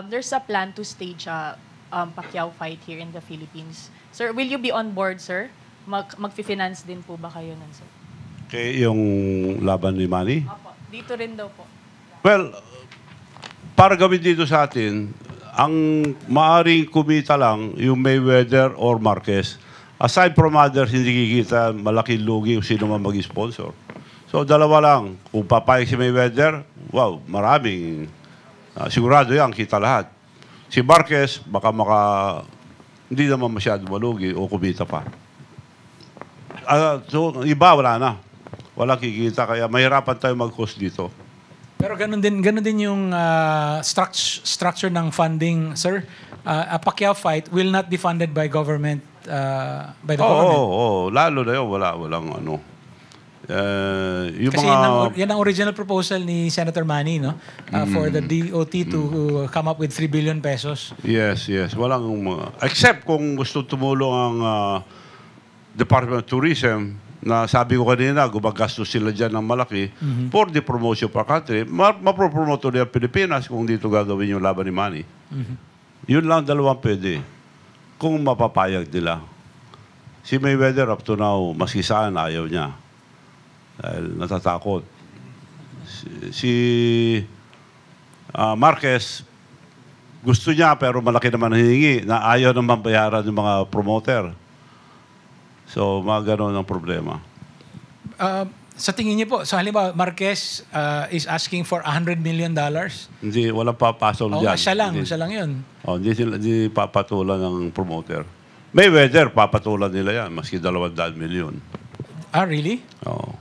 there's a plan to stage a Pacquiao fight here in the Philippines. Sir, will you be on board, sir? Mag-finance din po ba kayo nun, sir? Okay, yung laban ni Manny? Opo, dito rin daw po. Well, para gawin dito sa atin, ang maaring kumita lang yung Mayweather or Marquez. Aside from others, hindi kikita malaking lugi kung sino man mag-sponsor. So, dalawa lang. Kung papayag si Mayweather, wow, maraming. Sigurado yan, kita lahat. Si Marquez, baka hindi naman masyado malugi o kumita pa. So, iba, wala na. Wala kikita, kaya mahirapan tayo mag-host dito. Pero ganun din yung structure ng funding, sir. A Pacquiao fight will not be funded by government, by the government. Oo, lalo na yun, walang ano. Yung Kasi mga, yan ang original proposal ni Senator Manny, no? For the DOT to come up with 3 billion pesos. Yes. Walang, except kung gusto tumulong ang Department of Tourism, na sabi ko kanina, gumagastos sila dyan ng malaki for the promotion for country, mapropromoto nila Pilipinas kung dito gagawin yung laban ni Manny. Yun lang dalawang pwede. Kung mapapayag nila. Si Mayweather up to now, maski saan, ayaw niya. Dahil natatakot. Si Marquez, gusto niya pero malaki naman hiningi na ayaw naman bayaran ng mga promoter. So, mga ganon ang problema. Sa tingin niyo po, so halimbawa, Marquez is asking for $100 million. Hindi, walang papasol dyan. Siya lang yun. Hindi papatulan ng promoter. Mayweather, papatulan nila yan, maski 200 milyon. Ah, really? Oo.